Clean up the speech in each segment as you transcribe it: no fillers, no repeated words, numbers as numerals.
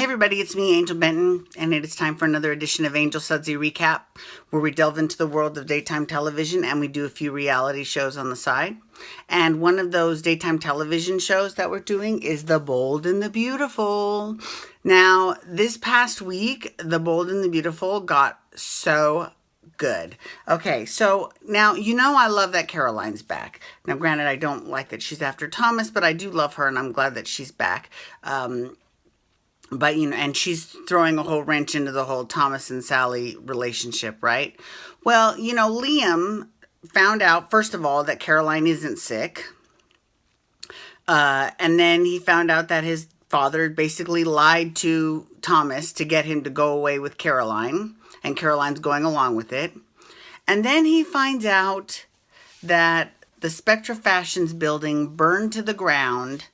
Hey everybody, it's me, Angel Benton, and it is time for another edition of Angel Sudsy Recap, where we delve into the world of daytime television and we do a few reality shows on the side. And one of those daytime television shows that we're doing is The Bold and the Beautiful. Now, this past week, The Bold and the Beautiful got so good. Okay, so now I love that Caroline's back. Now, granted, I don't like that she's after Thomas, but I do love her and I'm glad that she's back. But, and she's throwing a whole wrench into the whole Thomas and Sally relationship, right? Well, Liam found out, first of all, that Caroline isn't sick. And then he found out that his father basically lied to Thomas to get him to go away with Caroline. And Caroline's going along with it. And then he finds out that the Spectra Fashions building burned to the ground.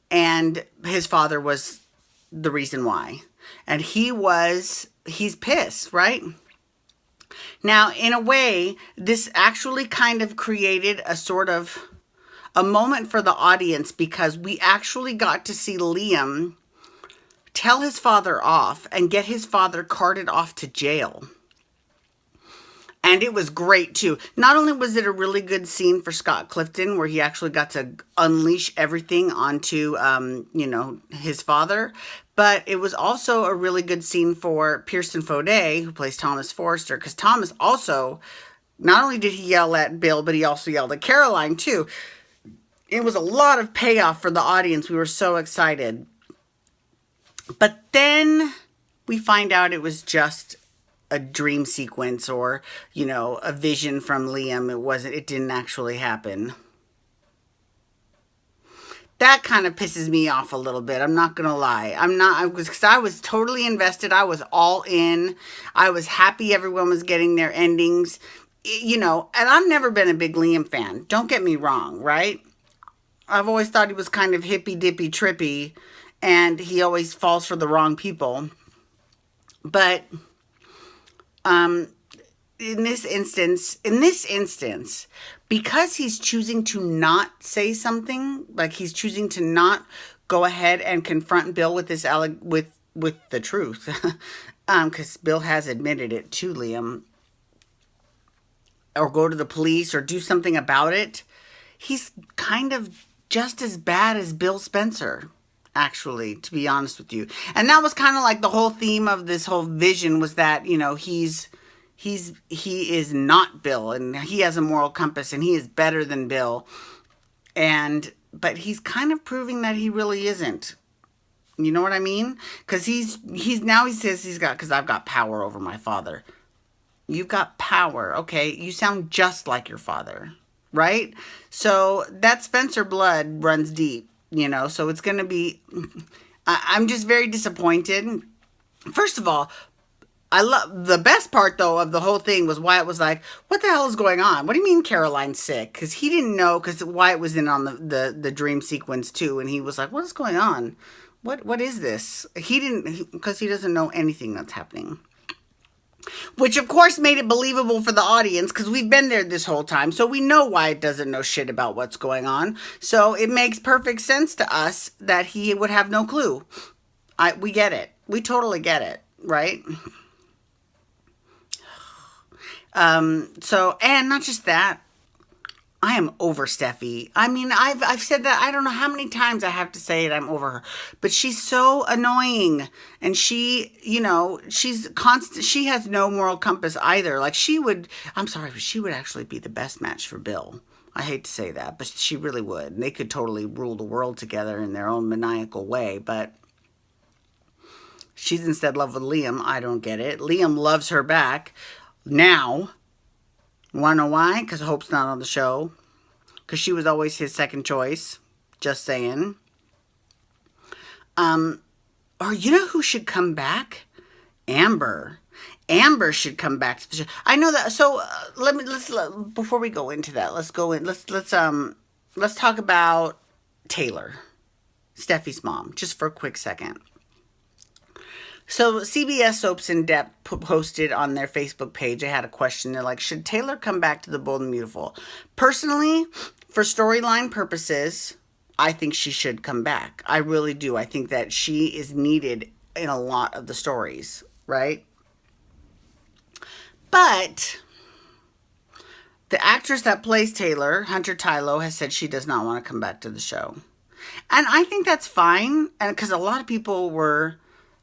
And his father was the reason why. And he's pissed, right? Now, in a way, this actually kind of created a sort of a moment for the audience because we actually got to see Liam tell his father off and get his father carted off to jail. And it was great, too. Not only was it a really good scene for Scott Clifton, where he actually got to unleash everything onto, his father, but it was also a really good scene for Pearson Faudet, who plays Thomas Forrester, because Thomas also, not only did he yell at Bill, but he also yelled at Caroline, too. It was a lot of payoff for the audience. We were so excited. But then we find out it was just a dream sequence or, a vision from Liam. It didn't actually happen. That kind of pisses me off a little bit. I'm not going to lie. Because I was totally invested. I was all in. I was happy everyone was getting their endings, and I've never been a big Liam fan. Don't get me wrong, right? I've always thought he was kind of hippy dippy trippy and he always falls for the wrong people. But in this instance, because he's choosing to not say something, like he's choosing to not go ahead and confront Bill with this with the truth, because Bill has admitted it to Liam, or go to the police or do something about it, he's kind of just as bad as Bill Spencer. Actually, to be honest with you. And that was kind of like the whole theme of this whole vision was that, he is not Bill and he has a moral compass and he is better than Bill. But he's kind of proving that he really isn't. You know what I mean? Because he says because I've got power over my father. You've got power. Okay. You sound just like your father, right? So that Spencer blood runs deep. So it's going to be, I'm just very disappointed. First of all, I love, the best part though of the whole thing was Wyatt was like, what the hell is going on? What do you mean Caroline's sick? Because he didn't know, because Wyatt was in on the dream sequence too. And he was like, what is going on? What is this? Because he doesn't know anything that's happening. Which, of course, made it believable for the audience because we've been there this whole time. So we know Wyatt doesn't know shit about what's going on. So it makes perfect sense to us that he would have no clue. We get it. We totally get it, right? And not just that. I am over Steffi. I mean, I've said that, I don't know how many times I have to say it, I'm over her. But she's so annoying. And she, she's constant. She has no moral compass either. Like she would actually be the best match for Bill. I hate to say that, but she really would. And they could totally rule the world together in their own maniacal way. But she's instead in love with Liam. I don't get it. Liam loves her back now. Want to know why? Because Hope's not on the show. Because she was always his second choice. Just saying. Or you know who should come back? Amber. Amber should come back to the show. I know that. So let's before we go into that, let's talk about Taylor, Steffi's mom, just for a quick second. So CBS Soaps in Depth posted on their Facebook page, they had a question. They're like, should Taylor come back to The Bold and Beautiful? Personally, for storyline purposes, I think she should come back. I really do. I think that she is needed in a lot of the stories, right? But the actress that plays Taylor, Hunter Tylo, has said she does not want to come back to the show. And I think that's fine. And because a lot of people were,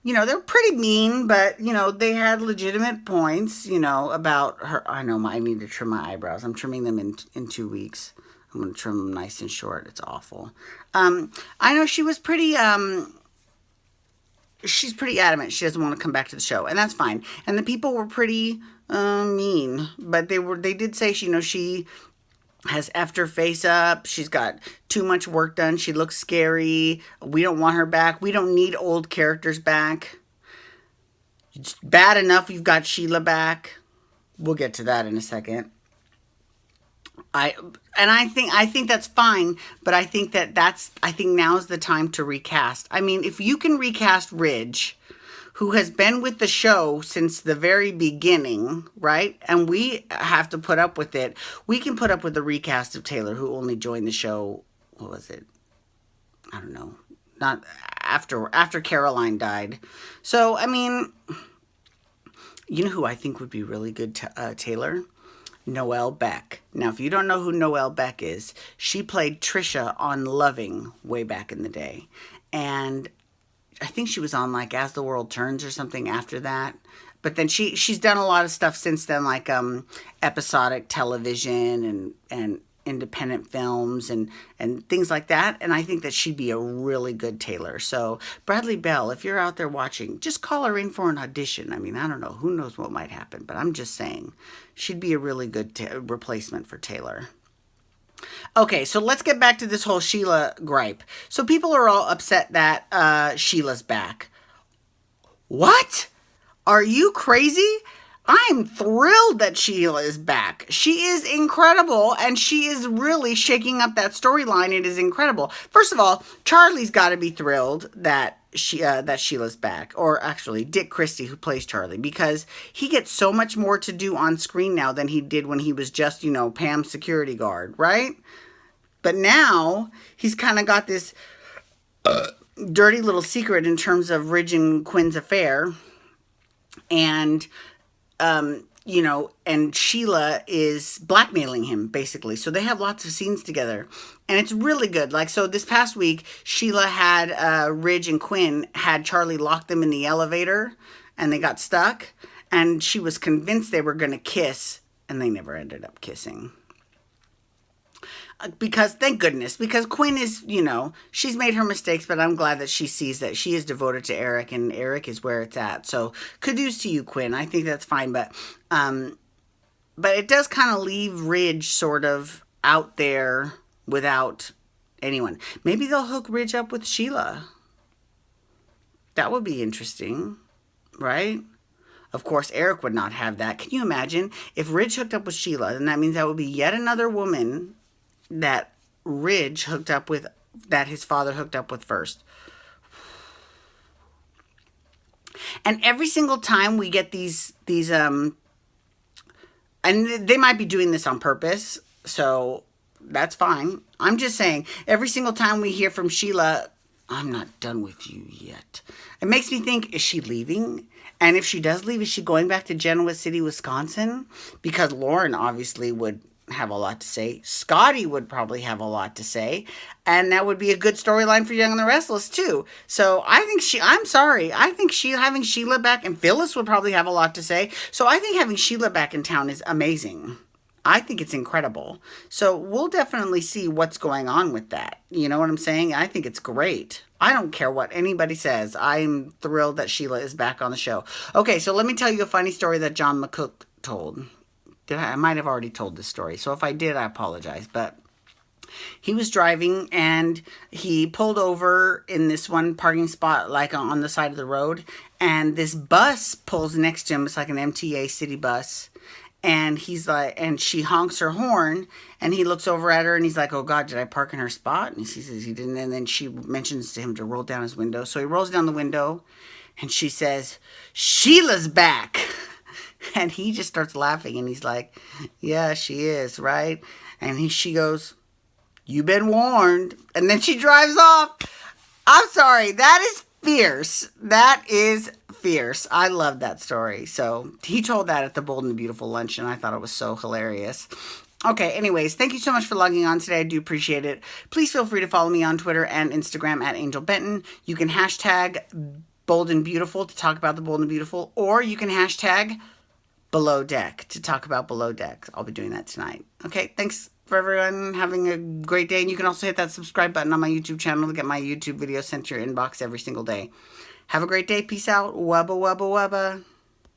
they're pretty mean, but, they had legitimate points, about her. I know I need to trim my eyebrows. I'm trimming them in 2 weeks. I'm going to trim them nice and short. It's awful. I know she was she's pretty adamant she doesn't want to come back to the show, and that's fine. And the people were pretty mean, but they did say she has effed her face up. She's got too much work done. She looks scary. We don't want her back. We don't need old characters back. It's bad enough you've got Sheila back. We'll get to that in a second. I think that's fine, but I think now's the time to recast. I mean, if you can recast Ridge, who has been with the show since the very beginning, right? And we have to put up with it. We can put up with the recast of Taylor, who only joined the show, what was it? I don't know. Not after Caroline died. So, I mean, you know who I think would be really good Taylor? Noelle Beck. Now, if you don't know who Noelle Beck is, she played Trisha on Loving way back in the day. And I think she was on like As the World Turns or something after that. But then she's done a lot of stuff since then, like episodic television and independent films and things like that. And I think that she'd be a really good Taylor. So Bradley Bell, if you're out there watching, just call her in for an audition. I mean, I don't know. Who knows what might happen, but I'm just saying she'd be a really good replacement for Taylor. Okay, so let's get back to this whole Sheila gripe. So people are all upset that Sheila's back. What? Are you crazy? I'm thrilled that Sheila is back. She is incredible, and she is really shaking up that storyline. It is incredible. First of all, Charlie's got to be thrilled that Sheila's back, or actually Dick Christie, who plays Charlie, because he gets so much more to do on screen now than he did when he was just, Pam's security guard, right? But now he's kind of got this dirty little secret in terms of Ridge and Quinn's affair, and and Sheila is blackmailing him, basically. So they have lots of scenes together. And it's really good. Like, so this past week, Sheila had Ridge and Quinn had Charlie lock them in the elevator, and they got stuck. And she was convinced they were going to kiss, and they never ended up kissing. Because, thank goodness, because Quinn is, she's made her mistakes, but I'm glad that she sees that she is devoted to Eric, and Eric is where it's at. So, kudos to you, Quinn. I think that's fine, but it does kind of leave Ridge sort of out there without anyone. Maybe they'll hook Ridge up with Sheila. That would be interesting, right? Of course, Eric would not have that. Can you imagine if Ridge hooked up with Sheila? Then that means that would be yet another woman that Ridge hooked up with, that his father hooked up with first. And every single time we get these and they might be doing this on purpose, so that's fine. I'm just saying, every single time we hear from Sheila, I'm not done with you yet. It makes me think, is she leaving? And if she does leave, is she going back to Genoa City, Wisconsin? Because Lauren obviously would have a lot to say. Scotty would probably have a lot to say. And that would be a good storyline for Young and the Restless, too. So I think having Sheila back, and Phyllis would probably have a lot to say. So I think having Sheila back in town is amazing. I think it's incredible. So we'll definitely see what's going on with that. You know what I'm saying? I think it's great. I don't care what anybody says. I'm thrilled that Sheila is back on the show. Okay, so let me tell you a funny story that John McCook told. I might have already told this story. So if I did, I apologize. But he was driving and he pulled over in this one parking spot, like on the side of the road. And this bus pulls next to him. It's like an MTA city bus. And he's like, and she honks her horn, and he looks over at her, and he's like, "Oh God, did I park in her spot?" And he says he didn't. And then she mentions to him to roll down his window. So he rolls down the window, and she says, "Sheila's back." And he just starts laughing, and he's like, "Yeah, she is, right?" And she goes, You've been warned. And then she drives off. I'm sorry. That is fierce. That is fierce. I love that story. So he told that at the Bold and Beautiful lunch, and I thought it was so hilarious. Okay, anyways, thank you so much for logging on today. I do appreciate it. Please feel free to follow me on Twitter and Instagram at Angel Benton. You can hashtag Bold and Beautiful to talk about the Bold and Beautiful, or you can hashtag Below Deck to talk about Below Deck. I'll be doing that tonight. Okay, thanks for everyone having a great day. And you can also hit that subscribe button on my YouTube channel to get my YouTube videos sent to your inbox every single day. Have a great day. Peace out. Wubba, wubba, wubba.